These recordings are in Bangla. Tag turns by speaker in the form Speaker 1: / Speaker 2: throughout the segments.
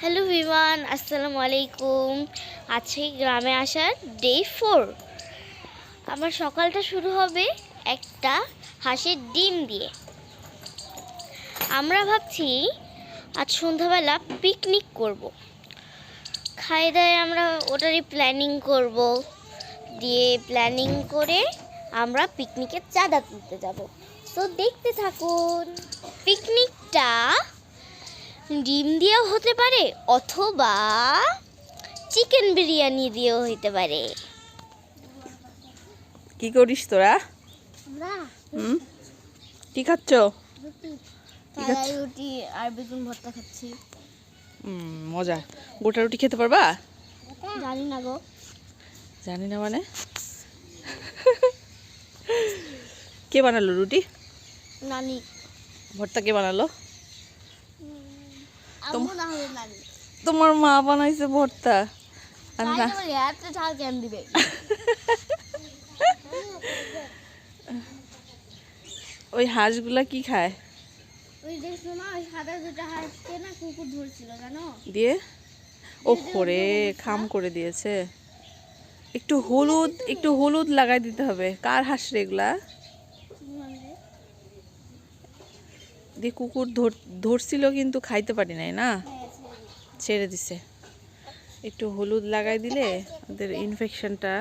Speaker 1: হ্যালো ভিভান, আসসালামু আলাইকুম। আজকে গ্রামে আসার ডে 4। আমার সকালটা শুরু হবে একটা হাঁসের ডিম দিয়ে। আমরা ভাবছি আজ সন্ধ্যাবেলা পিকনিক করব। খাই দায় আমরা ওটারই প্ল্যানিং করব, দিয়ে প্ল্যানিং করে আমরা পিকনিকের চাঁদা তুলতে যাব। তো দেখতে থাকুন। পিকনিকটা ডিম দিয়েও হতে পারে অথবা চিকেন বিরিয়ানি দিয়েও হতে পারে।
Speaker 2: কি করিস তোরা?
Speaker 1: আমরা
Speaker 2: কি খাচ্ছ?
Speaker 1: রুটি আর বেগুন ভর্তা খাচ্ছি।
Speaker 2: মজা। গোটা রুটি খেতে পারবা?
Speaker 1: জানি না গো।
Speaker 2: জানি না মানে? কে বানালো রুটি?
Speaker 1: নানি।
Speaker 2: ভর্তা কে বানালো?
Speaker 1: আম্মু না হলে নানি।
Speaker 2: তোমার মা বানাইছে ভর্তা। আর না,
Speaker 1: এত ঝাল কেন দিবে?
Speaker 2: ওই হাঁসগুলা কি খায়?
Speaker 1: ওই দেখছো না, ওই সাদা দুটো হাঁসকে না কুকুর ধরছিল, জানো?
Speaker 2: দিয়ে ও করে খাম করে দিয়েছে। একটু হলুদ লাগাই দিতে হবে। কার হাঁস রে এগুলা? দিয়ে কুকুর ধরছিল কিন্তু খাইতে পারি নাই না, ছেড়ে দিছে। একটু হলুদ লাগাই দিলে ওদের ইনফেকশনটা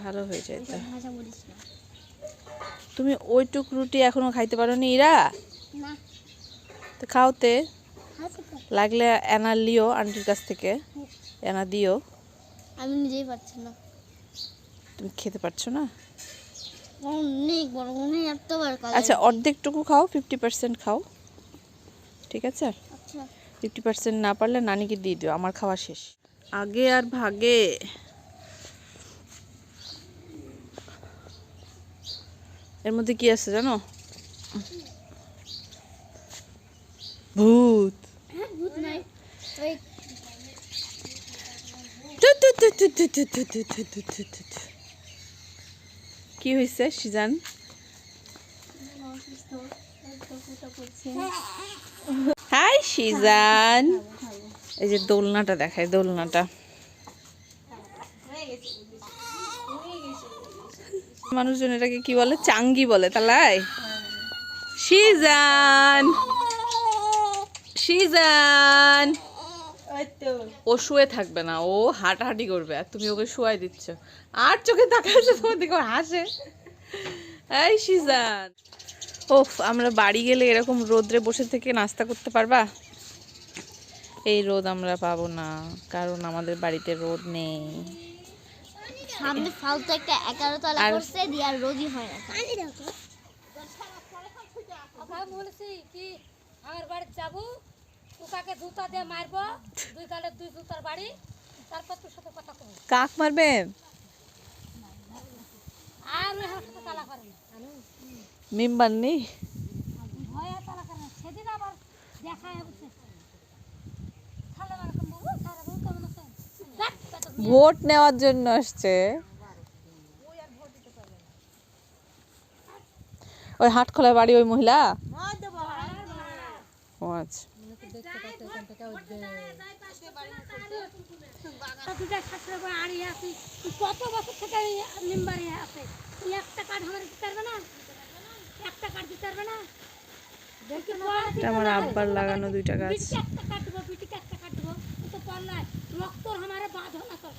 Speaker 2: ভালো হয়ে যায়। তুমি ওইটুক রুটি এখনো খাইতে পারো নি ইরা? তো খাওতে লাগলে এনা লিও আন্টির কাছ থেকে, এনা দিও।
Speaker 1: আমি নিজেই পারছি না।
Speaker 2: তুমি খেতে পারছো না?
Speaker 1: অনেক বড়, অনেক এতবার কাজ।
Speaker 2: আচ্ছা, অর্ধেকটুকু খাও, 50% খাও, ঠিক আছে?
Speaker 1: আচ্ছা
Speaker 2: 50% না পারলে নানিকে দিয়ে দিও, আমার খাওয়া শেষ। আগে আর ভাগে। এর মধ্যে কি আছে জানো? ভূত।
Speaker 1: ভূত নাই, ওই
Speaker 2: কি হয়েছে সিজান? হাই সিজান। এই যে দোলনাটা দেখায়, দোলনাটা মানুষজন এটাকে কি বলে? চাঙ্গি বলে তালাই। সিজান, সিজান ও শুয়ে থাকবে না, ও হাঁটাহাঁটি করবে আর তুমি ওকে শুয়াই দিচ্ছ আর চোখে তাকাচ্ছে তোমার দিকে হাসে। এই সিজান, ওফ, আমরা বাড়ি গেলে এরকম রোদ্রে বসে থেকে নাস্তা করতে পারবা? এই রোদ আমরা পাবো না, কারণ আমাদের বাড়িতে রোদ নেই।
Speaker 1: সামনে ফালতু একটা 11 তলা করছে, দিয়ে আর রোদই হয় না।
Speaker 3: বলেছি কি আমার বাড়ি যাবো, ওকাকে জুতা দিয়ে মারবো, দুই গালে দুই জুতার বাড়ি, তারপর তোর সাথে কথা কব।
Speaker 2: কাক মারবেন?
Speaker 3: আর ওই আমার সাথে তালা করে না,
Speaker 2: মেম্বার নেই?
Speaker 3: ভয়ে তালা করে না। সেদিন আবার দেখায় বলছে সালাম আলাইকুম বাবু, সারা বাবু কেমন আছেন?
Speaker 2: ভোট নেওয়ার জন্য আসছে। ওই হাটখোলায় বাড়ি ওই মহিলা? ও আচ্ছা।
Speaker 3: কত বছর থেকে মেম্বারে আছে, একটা কার্ড আমার দিতে পারবে না, একটা কার্ড দিতে পারবে না।
Speaker 2: এটা আমার আব্বার লাগানো দুইটা গাছ।
Speaker 3: একটা কার্ড দেবো, বিটিকে একটা কার্ড দেবো, তো পাল্লায় রক্ত আমার বাঁধন আছে,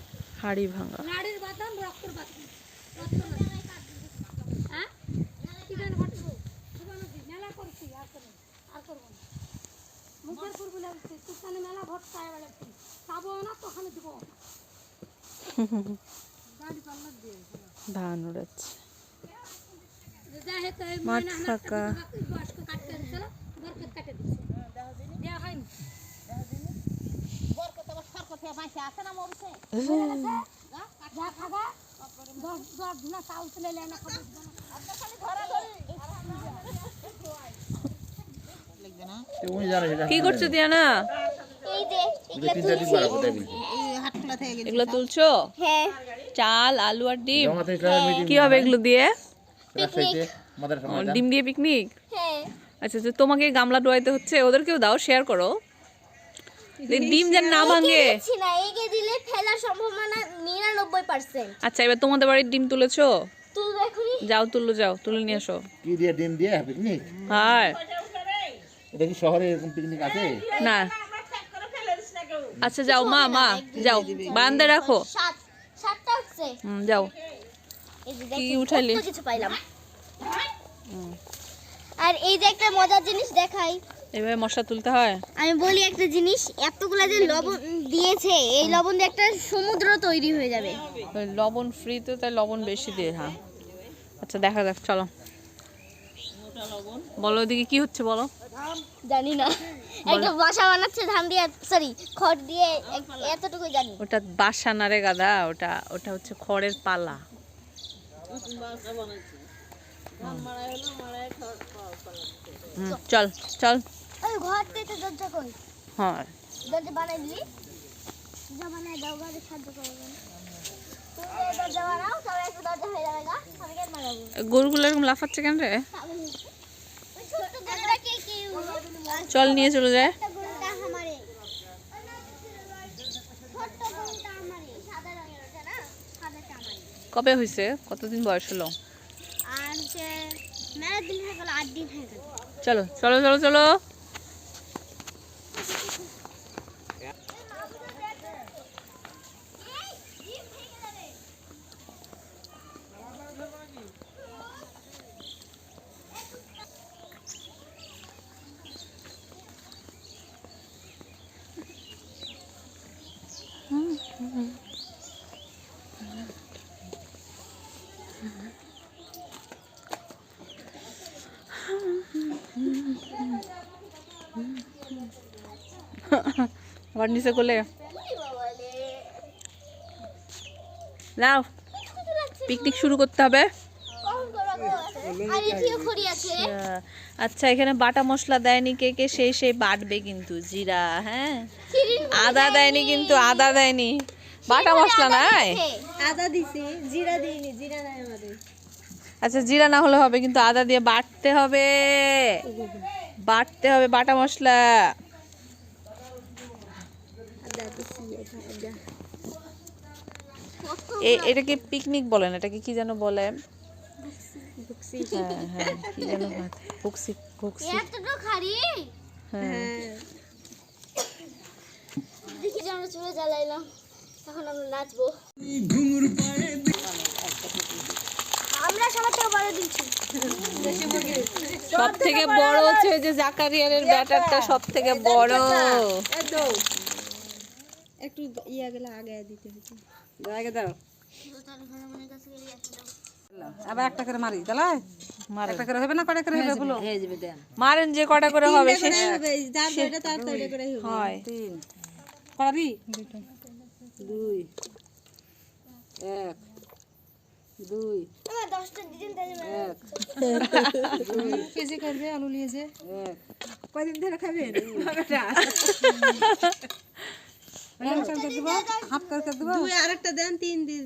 Speaker 2: হাড়ি ভাঙা।
Speaker 3: নাড়ির বাঁধন, রক্তর বাঁধন, হ্যাঁ কি জানি ঘটবো মেলা করছি, আর করবো না। মুখের পূর্ব লাগছে তুখানে মেলা ভোট চাই বেড়াচ্ছি, পাবো না তখন দিব।
Speaker 2: ধান উড়াচ্ছে,
Speaker 3: মাঠ
Speaker 2: মাঠ ফাঁকা।
Speaker 3: কাটতে দিছিল, বরকত কাটে দিচ্ছে, দেওয়া হয়নি। যা খাবা 10 দিনা চাউল তুলে না খাবো।
Speaker 2: কি করছো দিয়ানা?
Speaker 1: এই যে
Speaker 2: এগুলো তুলছো?
Speaker 1: হ্যাঁ,
Speaker 2: চাল, আলু আর ডিম। কি হবে এগুলো দিয়ে? ডিম দিয়ে পিকনিক?
Speaker 1: হ্যাঁ।
Speaker 2: আচ্ছা আচ্ছা, তোমাকে গামলা ডোয়াইতে হচ্ছে, ওদেরকেও দাও, শেয়ার করো। ডিম যেন না ভাঙে।
Speaker 1: দিচ্ছি না, এগে দিলে ফেলার সম্ভাবনা 99%।
Speaker 2: আচ্ছা এবার তোমাদের বাড়ির ডিম তুলেছো?
Speaker 1: তুলবো এখনই।
Speaker 2: যাও তুলে নিয়ে এসো।
Speaker 4: কি দিয়ে ডিম দিয়ে পিকনিক?
Speaker 2: হ্যাঁ
Speaker 4: এটা কি শহরে এরকম পিকনিক আছে?
Speaker 2: না আচ্ছা যাও মা যাও বান্ধে রাখো।
Speaker 1: সাতটা হচ্ছে।
Speaker 2: যাও।
Speaker 1: এই যে
Speaker 2: কি
Speaker 1: দেখেন,
Speaker 2: উঠাইলি?
Speaker 1: কত কিছু পাইলাম। আর এই যে একটা মজার জিনিস দেখাই,
Speaker 2: এভাবে মশলা তুলতে হয়।
Speaker 1: আমি বলি একটা জিনিস, এতগুলা যে লবণ দিয়েছে, এই লবণ দিয়ে একটা সমুদ্র তৈরি হয়ে যাবে।
Speaker 2: ওই লবণ ফ্রি তো, তাই লবণ বেশি দিয়ে। হ্যাঁ আচ্ছা দেখা যাক, চলো বলো ওদিকে কি হচ্ছে বলো।
Speaker 1: জানি না, একটা বাসা বানাচ্ছে ধান দিয়ে, সরি খড় দিয়ে, এতটুকু জানি।
Speaker 2: ওটা বাসা না রে গাদা, ওটা হচ্ছে খড়ের পালা। চল চল।
Speaker 1: ওই ঘর থেকে দরজা কই?
Speaker 2: হ্যাঁ
Speaker 1: দরজা বানাই দিলি? দরজা বানাই দাও, ঘরে সাহায্য করবে। তুমি এই দরজা বানাও, তবে একটা দরজা হয়ে যাবে গা। আমি কেন বানাবো?
Speaker 2: গরুগুলো এরকম লাফাচ্ছে কেন রে?
Speaker 1: ওই ছোট গরুটা কে কি?
Speaker 2: চল নিয়ে চলে যায়।
Speaker 1: ছোট গরুটা আমারে। ছোট গরুটা আমারে, সাদা রঙের ওটা না? সাদাটা আমারে।
Speaker 2: কবে হয়েছে? কতদিন বয়স হলো?
Speaker 1: আর যে মেলা দিন হয়ে গেল, 8 দিন হয়ে গেল।
Speaker 2: চলো চলো চলো চলো। আবার নিচে করলে নাও, পিকনিক শুরু করতে হবে।
Speaker 1: আর এটিও খড়ি আছে।
Speaker 2: আচ্ছা এখানে বাটা মশলা দেয়নি, কে কে সেই বাটবে কিন্তু জিরা, হ্যাঁ আদা দেয়নি, কিন্তু আদা দেয়নি, বাটা মশলা নাই।
Speaker 3: আদা দিছি, জিরা দিইনি, জিরা নাই আমাদের।
Speaker 2: আচ্ছা জিরা না হলে হবে, কিন্তু আদা দিয়ে বাটতে হবে, বাটা মশলা। এটাকে পিকনিক বলে না, এটাকে কি যেন বলে? হ্যাঁ হ্যাঁ কি যেন ভুকসি ভুকসি।
Speaker 1: এতটা খাড়ি।
Speaker 2: হ্যাঁ
Speaker 1: দেখি যে আমরা চুলে জ্বালাইলাম, এখন আমরা নাচবো। আমরা সবার থেকে বড় দিচ্ছি।
Speaker 2: সব থেকে বড় হচ্ছে ওই যে জাকারিয়ারের ব্যাটারটা সব থেকে বড়।
Speaker 3: একটু ইয়া গেলে আগে দিতে হচ্ছে।
Speaker 5: আগে দাও আবার একটা করে মারি তাহলে একটা করে হবে না, কটা করে হবে বলো?
Speaker 2: মারেন যে কটা করে হবে শেষ
Speaker 3: যার যেটা তার তৈরি করে হবে।
Speaker 2: হয়।
Speaker 5: 3 করাবি 2 1 2
Speaker 1: আমার 10টা দিন তাই
Speaker 5: 1
Speaker 3: কেজি করবে আলু নিয়েছে।
Speaker 5: 1 কয়দিন ধরে খাবেন বেটা? হাফ করে দেবো।
Speaker 3: 2 আরেকটা দেন, 3 দিন।